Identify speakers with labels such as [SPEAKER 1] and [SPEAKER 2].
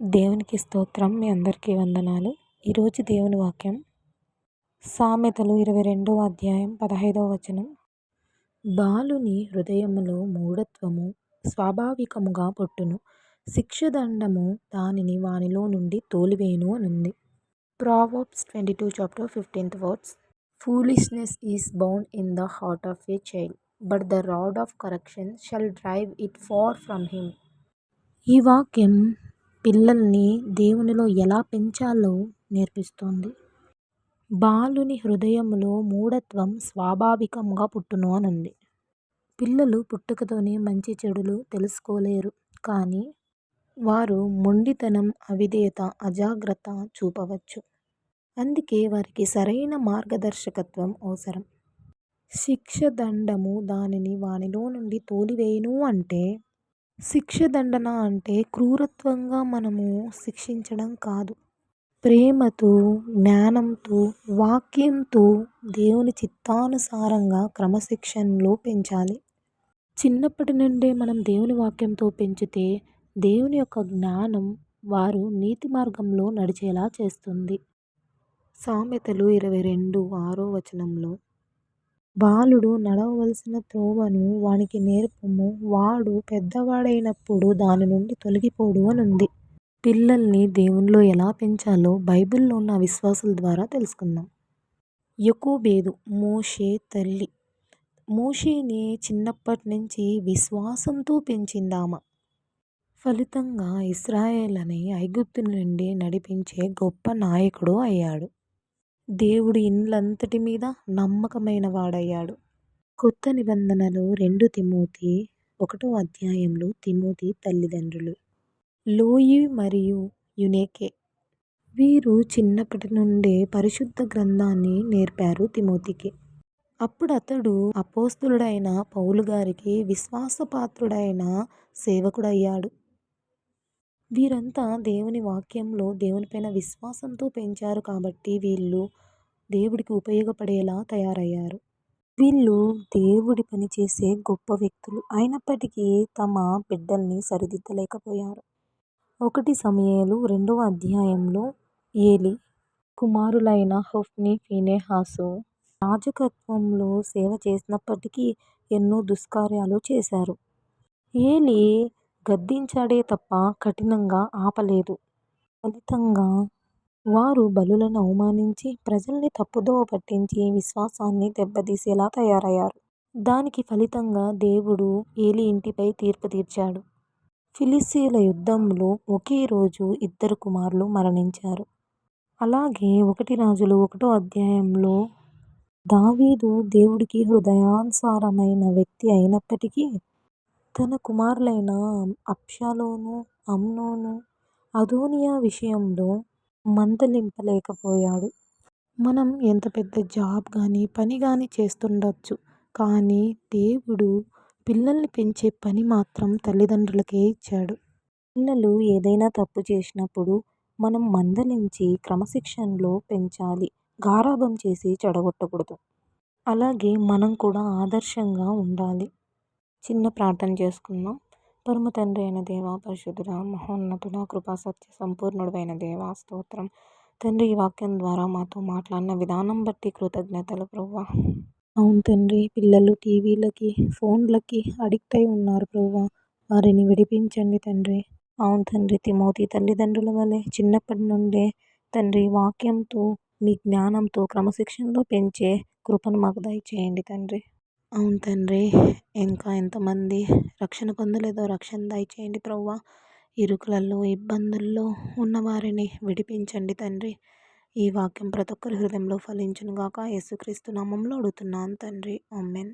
[SPEAKER 1] దేవునికి స్తోత్రం. మీ అందరికీ వందనాలు. ఈరోజు దేవుని వాక్యం సామెతలు 22వ అధ్యాయం 15వ వచనం. బాలుని హృదయములో మూఢత్వము స్వాభావికముగా పుట్టును, శిక్షదండము దానిని వానిలో నుండి తోలివేయును అనుంది. Proverbs 22 chapter 15th words. Foolishness is bound in the heart of a child, but the rod of correction shall drive it far from him. ఈ వాక్యం పిల్లల్ని దేవునిలో ఎలా పెంచాలో నేర్పిస్తుంది. బాలుని హృదయములో మూఢత్వం స్వాభావికంగా పుట్టును అనుంది. పిల్లలు పుట్టుకతోనే మంచి చెడులు తెలుసుకోలేరు, కానీ వారు మొండితనం, అవిధేయత, అజాగ్రత్త చూపవచ్చు. అందుకే వారికి సరైన మార్గదర్శకత్వం అవసరం. శిక్షదండము దానిని వానిలో నుండి తోలివేయును అంటే, శిక్షదండన అంటే క్రూరత్వంగా మనము శిక్షించడం కాదు. ప్రేమతో, జ్ఞానంతో, వాక్యంతో దేవుని చిత్తానుసారంగా క్రమశిక్షణలో పెంచాలి. చిన్నప్పటి నుండే మనం దేవుని వాక్యంతో పెంచితే దేవుని యొక్క జ్ఞానం వారు నీతి మార్గంలో నడిచేలా చేస్తుంది. సామెతలు 22:6 వచనంలో, బాలుడు నడవవలసిన త్రోవను వానికి నేర్పుము, వాడు పెద్దవాడైనప్పుడు దాని నుండి తొలగిపోడు అనుంది. పిల్లల్ని దేవునిలో ఎలా పెంచాలో బైబిల్లో ఉన్న విశ్వాసుల ద్వారా తెలుసుకుందాం. యొకోబేదు, మోషే తల్లి. మోషేని చిన్నప్పటి నుంచి విశ్వాసంతో పెంచిందామ. ఫలితంగా ఇశ్రాయేలుని ఐగుప్తు నుండి నడిపించే గొప్ప నాయకుడు అయ్యాడు. దేవుడి ఇండ్లంతటి మీద నమ్మకమైన వాడయ్యాడు. కొత్త నిబంధనలో 2 తిమోతి 1వ అధ్యాయంలో తిమోతి తల్లిదండ్రులు లోయి మరియు యునేకే. వీరు చిన్నప్పటి నుండే పరిశుద్ధ గ్రంథాన్ని నేర్పారు తిమోతికి. అప్పుడు అతడు అపోస్తలుడైన పౌలు గారికి విశ్వాసపాత్రుడైన సేవకుడయ్యాడు. వీరంతా దేవుని వాక్యంలో దేవునిపైన విశ్వాసంతో పెంచారు కాబట్టి వీళ్ళు దేవుడికి ఉపయోగపడేలా తయారయ్యారు. వీళ్ళు దేవుడి పని చేసే గొప్ప వ్యక్తులు. అయినప్పటికీ తమ బిడ్డల్ని సరిదిద్దలేకపోయారు. 1 సమూయేలు 2వ అధ్యాయంలో ఏలి కుమారులైన హొఫ్నీ, ఫీనెహాసు యాజకత్వంలో సేవ చేసినప్పటికీ ఎన్నో దుష్కార్యాలు చేశారు. ఏలి గద్దించాడే తప్ప కఠినంగా ఆపలేదు. ఫలితంగా వారు బలులను అవమానించి ప్రజల్ని తప్పుదోవ పట్టించి విశ్వాసాన్ని దెబ్బతీసేలా తయారయ్యారు. దానికి ఫలితంగా దేవుడు ఏలి ఇంటిపై తీర్పు తీర్చాడు. ఫిలిష్తీయుల యుద్ధంలో ఒకే రోజు 2 కుమారులు మరణించారు. అలాగే 1 రాజులు 1వ అధ్యాయంలో దావీదు దేవుడికి హృదయానుసారమైన వ్యక్తి అయినప్పటికీ తన కుమారులైన అబ్షాలోము, అమ్నోను, అదోనియా విషయంలో మందలింపలేకపోయాడు. మనం ఎంత పెద్ద జాబ్ కానీ పని కానీ చేస్తుండొచ్చు, కానీ దేవుడు పిల్లల్ని పెంచే పని మాత్రం తల్లిదండ్రులకే ఇచ్చాడు. పిల్లలు ఏదైనా తప్పు చేసినప్పుడు మనం మందలించి క్రమశిక్షణలో పెంచాలి. గారాబం చేసి చెడగొట్టకూడదు. అలాగే మనం కూడా ఆదర్శంగా ఉండాలి. చిన్న ప్రార్థన చేసుకుందాం. పరమ తండ్రి అయిన దేవ, పరిశుద్ధుడా, మహోన్నతుడా, కృపా సత్య సంపూర్ణుడైన దేవ, స్తోత్రం తండ్రి. ఈ వాక్యం ద్వారా మాతో మాట్లాడిన విధానం బట్టి కృతజ్ఞతలు ప్రభువా. అవును తండ్రి, పిల్లలు టీవీలకి, ఫోన్లకి అడిక్ట్ అయి ఉన్నారు ప్రభువా. వారిని విడిపించండి తండ్రి. అవును తండ్రి, తిమోతి తల్లిదండ్రుల వలె చిన్నప్పటి నుండే తండ్రి వాక్యంతో, మీ జ్ఞానంతో క్రమశిక్షణలో పెంచే కృపను మాకు దయచేయండి తండ్రి. అవును తండ్రి, ఇంకా ఎంతమంది రక్షణ పొందలేదో రక్షణ దయచేయండి ప్రభువా. ఇరుకులలో, ఇబ్బందుల్లో ఉన్నవారిని విడిపించండి తండ్రి. ఈ వాక్యం ప్రతి ఒక్కరి హృదయంలో ఫలించును గాక. యేసుక్రీస్తు నామంలో అడుగుతున్నాను తండ్రి. ఆమేన్.